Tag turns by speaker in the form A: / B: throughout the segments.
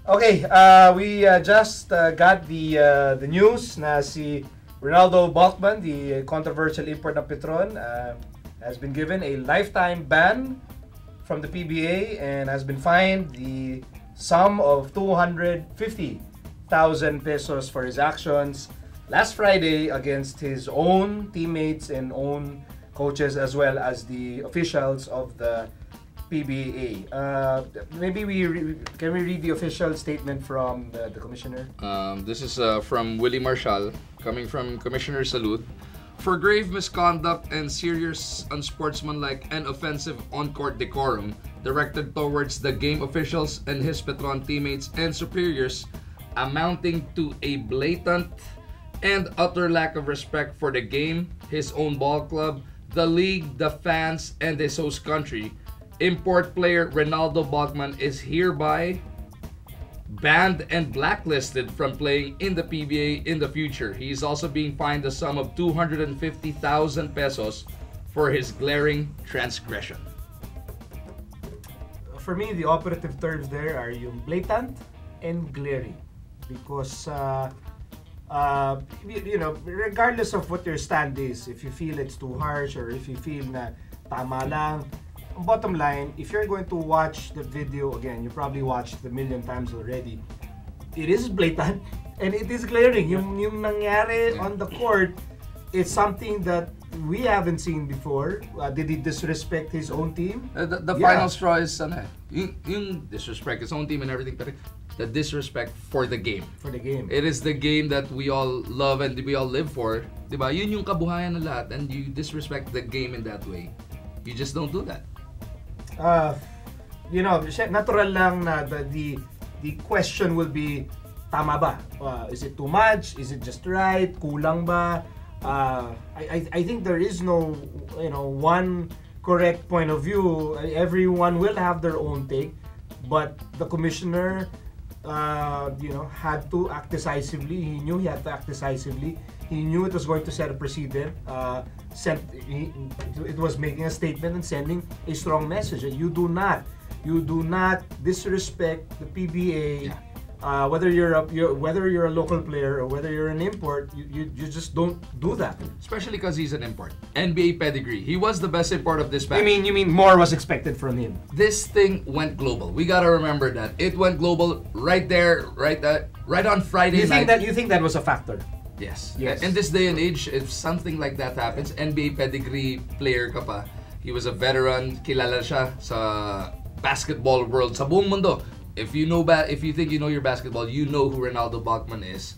A: Okay, we just got the news na si Renaldo Balkman, the controversial import ng Petron, has been given a lifetime ban from the PBA and has been fined the sum of 250,000 pesos for his actions last Friday against his own teammates and own coaches as well as the officials of the PBA. Maybe can we read the official statement from the commissioner?
B: This is from Willie Marshall, coming from Commissioner Salud. For grave misconduct and serious unsportsmanlike and offensive on-court decorum directed towards the game officials and his Petron teammates and superiors, amounting to a blatant and utter lack of respect for the game, his own ball club, the league, the fans, and his host country, import player Renaldo Balkman is hereby banned and blacklisted from playing in the PBA in the future. He is also being fined a sum of 250,000 pesos for his glaring transgression.
A: For me, the operative terms there are yung blatant and glaring. Because, regardless of what your stand is, if you feel it's too harsh or if you feel na tama lang, bottom line, if you're going to watch the video again, you probably watched it a million times already. It is blatant and it is glaring. Yung nangyari on the court is something that we haven't seen before. Did he disrespect his own team?
B: The final straw is yung disrespect his own team and everything, but the disrespect for the game.
A: For the game.
B: It is the game that we all love and we all live for. Diba? Yun yung kabuhayan ng lahat, and you disrespect the game in that way. You just don't do that.
A: Natural lang na the question will be, tama ba? Is it too much? Is it just right? Kulang ba? I think there is no one correct point of view. Everyone will have their own take, but the commissioner had to act decisively. He knew he had to act decisively. He knew it was going to set a precedent. It was making a statement and sending a strong message. You do not disrespect the PBA. Yeah. Whether you're a local player or whether you're an import, you just don't do that.
B: Especially because he's an import. NBA pedigree. He was the best import of this batch.
A: You mean more was expected from him?
B: This thing went global. We gotta remember that it went global right there, right on Friday night.
A: You think that was a factor?
B: Yes. In this day and age, if something like that happens, NBA pedigree player ka pa, he was a veteran, kilala siya sa basketball world, sa buong mundo. If you think you know your basketball, you know who Renaldo Balkman is.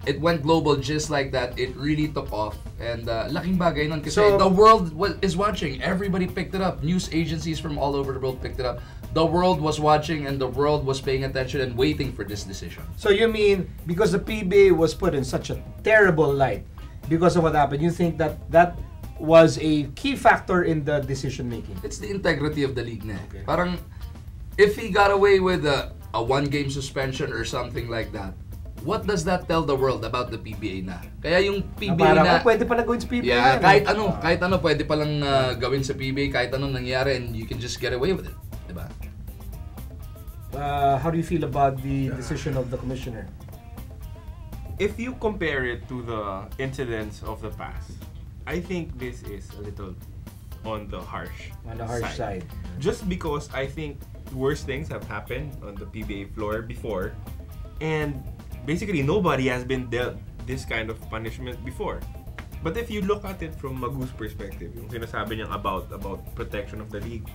B: It went global just like that. It really took off. And laking bagay nun kasi the world is watching. Everybody picked it up. News agencies from all over the world picked it up. The world was watching and the world was paying attention and waiting for this decision.
A: So you mean because the PBA was put in such a terrible light because of what happened, you think that was a key factor in the decision making?
B: It's the integrity of the league na. Okay. Parang if he got away with a one-game suspension or something like that, what does that tell the world about the PBA na? Kaya yung PBA na
A: pwede pala gawin sa PBA.
B: Yeah, kahit ano pwede palang gawin sa PBA, kahit anong nangyari, and you can just get away with it. Diba?
A: How do you feel about the decision of the commissioner?
C: If you compare it to the incidents of the past, I think this is a little on the harsh
A: side.
C: Just because I think worse things have happened on the PBA floor before, and basically nobody has been dealt this kind of punishment before. But if you look at it from Magu's perspective, yung sinasabi niya about protection of the league,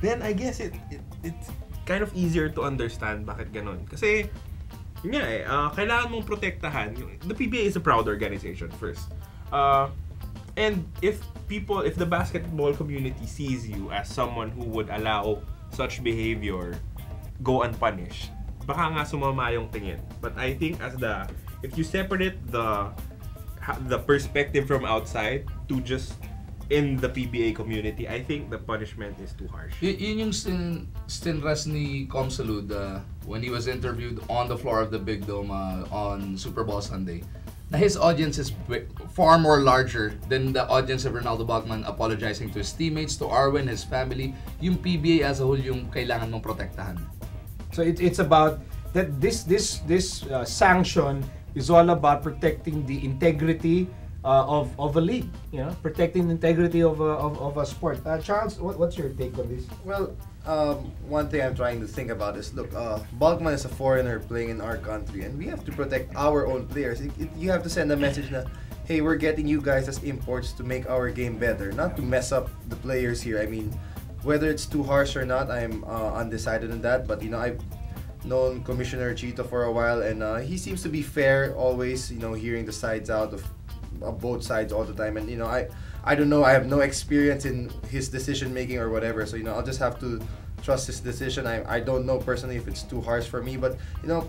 C: then I guess it's kind of easier to understand bakit ganon. Kasi yun nga kailangan mong protektahan. The PBA is a proud organization first. And if the basketball community sees you as someone who would allow such behavior go unpunished, baka nga sumama yung tingin. But I think if you separate the perspective from outside to just in the PBA community, I think the punishment is too harsh.
B: Yun yung stinras ni Com Salud when he was interviewed on the floor of the Big Dome on Super Bowl Sunday. na his audience is far more larger than the audience of Renaldo Balkman apologizing to his teammates, to Arwin, his family. Yung PBA as a whole yung kailangan mong protektahan.
A: So it's about that this sanction is all about protecting the integrity of a league, protecting the integrity of a sport. Charles, what's your take on this?
D: Well, one thing I'm trying to think about is, look, Balkman is a foreigner playing in our country, and we have to protect our own players. You have to send a message that, hey, we're getting you guys as imports to make our game better, not to mess up the players here. I mean, whether it's too harsh or not, I'm undecided on that. But I've known Commissioner Chito for a while, and he seems to be fair always. Hearing the sides out of both sides all the time, and I don't know. I have no experience in his decision making or whatever, so I'll just have to trust his decision. I don't know personally if it's too harsh for me, but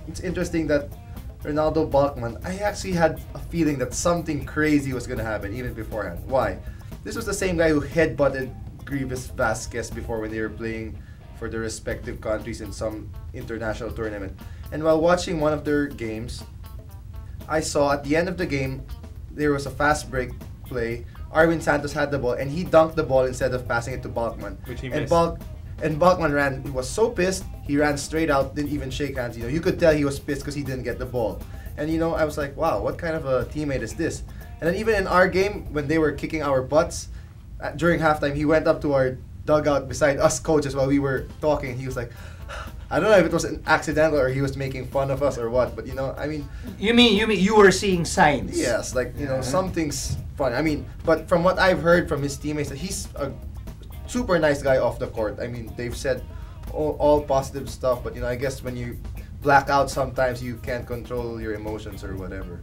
D: it's interesting that Renaldo Balkman, I actually had a feeling that something crazy was gonna happen even beforehand. Why? This was the same guy who headbutted Grievous Vasquez before when they were playing for their respective countries in some international tournament. And while watching one of their games, I saw at the end of the game there was a fast break play. Arwin Santos had the ball and he dunked the ball instead of passing it to Balkman.
C: Which he
D: and
C: missed.
D: And Balkman ran. He was so pissed. He ran straight out. Didn't even shake hands. You could tell he was pissed because he didn't get the ball. And I was like, wow, what kind of a teammate is this? And then even in our game, when they were kicking our butts during halftime, he went up to our dugout beside us coaches while we were talking. He was like, I don't know if it was an accidental or he was making fun of us or what, but I mean.
A: You mean you were seeing signs?
D: Yes, something's fun. I mean, but from what I've heard from his teammates, he's a super nice guy off the court. I mean, they've said all positive stuff, but I guess when you black out sometimes you can't control your emotions or whatever.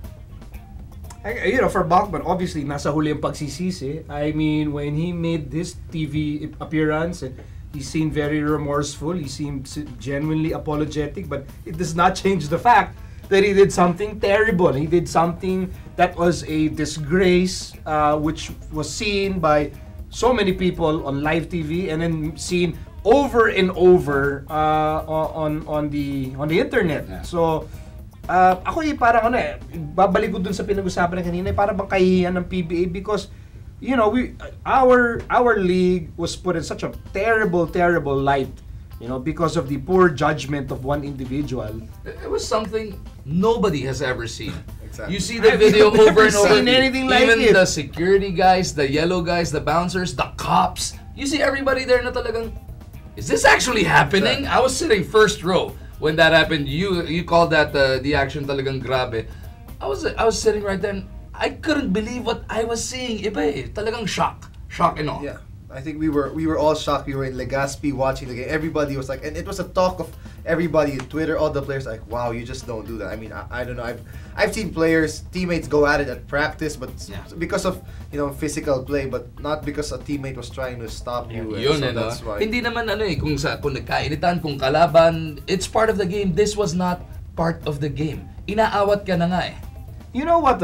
A: For Balkman, obviously, nasa huli ang pagsisisi. I mean, when he made this TV appearance, he seemed very remorseful. He seemed genuinely apologetic, but it does not change the fact that he did something terrible. He did something that was a disgrace, which was seen by so many people on live TV and then seen over and over on the internet. Yeah. So ako parang babalik ko dun sa pinag-usapan na kanina, parang bang kahihiyan ng PBA because our league was put in such a terrible light, because of the poor judgment of one individual.
B: It was something nobody has ever seen.
D: Exactly.
B: You see the video over and over.
A: Seen anything like
B: Even
A: it.
B: the security guys, the yellow guys, the bouncers, the cops. You see everybody there na talagang, is this actually happening? I was sitting first row when that happened. You called that the action talagang grabe. I was sitting right there and I couldn't believe what I was seeing. Iba eh. Talagang shock and all.
D: Yeah. I think we were all shocked. We were in Legazpi watching the game. Everybody was like, and it was a talk of everybody, Twitter, all the players like, wow, you just don't do that. I mean, I don't know. I've seen teammates go at it at practice, but because of physical play, but not because a teammate was trying to stop you.
B: Yun,
D: so that's why.
B: Hindi naman kung nagkainitan, kung kalaban, it's part of the game. This was not part of the game. Inaawat ka na nga eh.
A: You know what,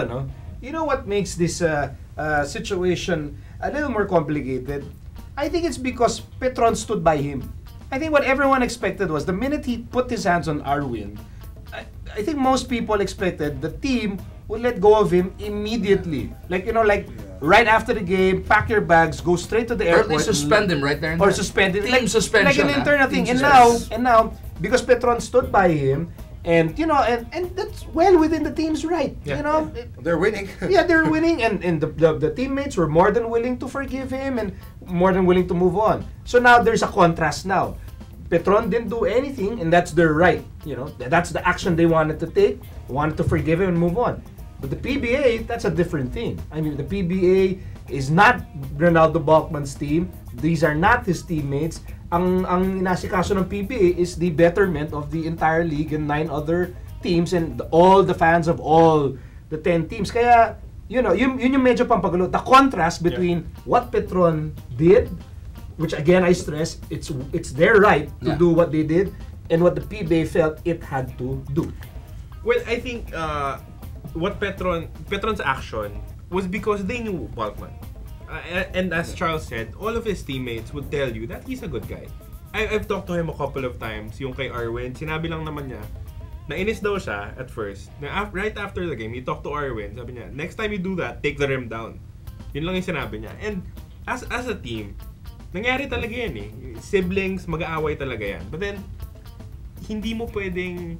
A: You know what makes this situation a little more complicated? I think it's because Petron stood by him. I think what everyone expected was the minute he put his hands on Arwin, I think most people expected the team would let go of him immediately. Right after the game, pack your bags, go straight to the airport.
B: Or they suspend him right there and
A: Or
B: there.
A: suspend him.
B: Team suspension.
A: Like an internal thing.
B: Team
A: And now, because Petron stood by him, and that's well within the team's right.
D: Yeah. They're winning.
A: Yeah, they're winning, and the teammates were more than willing to forgive him and more than willing to move on. So now there's a contrast now. Petron didn't do anything, and that's their right. That's the action they wanted to take, wanted to forgive him and move on. But the PBA, that's a different thing. I mean, the PBA is not Renaldo Balkman's team. These are not his teammates. Ang inasikaso ng PBA is the betterment of the entire league and 9 other teams and all the fans of all the 10 teams. Kaya, yun yung medyo pampagulo. The contrast between what Petron did, which again I stress, it's their right to do what they did, and what the PBA felt it had to do.
C: Well, I think what Petron's action was because they knew Balkman. And as Charles said, all of his teammates would tell you that he's a good guy. I've talked to him a couple of times, yung kay Arwin, sinabi lang naman niya, nainis daw siya at first. Right after the game, he talked to Arwin. Sabi niya, next time you do that, take the rim down. Yun lang yung sinabi niya. And as a team, nangyari talaga yan eh. Siblings, mag-aaway talaga yan. But then, hindi mo pwedeng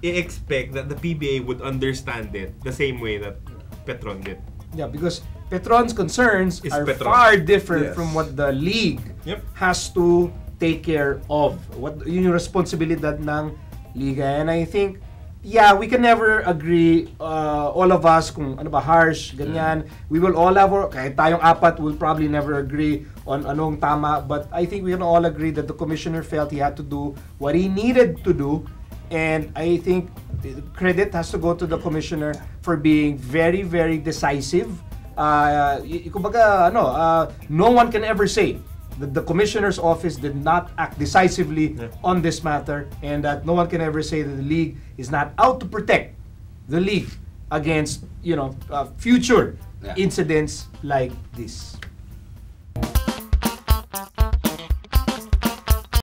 C: i-expect that the PBA would understand it the same way that Petron did.
A: Yeah, because Petron's concerns
C: Is
A: are
C: Petron.
A: far different
D: Yes.
A: from what the league
C: Yep.
A: has to take care of. What yun yung responsibilidad ng liga. And I think, yeah, we can never agree, all of us, kung ano ba, harsh, ganyan. We will all have, kahit tayong apat will probably never agree on anong tama. But I think we can all agree that the commissioner felt he had to do what he needed to do. And I think the credit has to go to the commissioner for being very, very decisive. Kumbaga, no one can ever say that the commissioner's office did not act decisively on this matter, and that no one can ever say that the league is not out to protect the league against future incidents like this.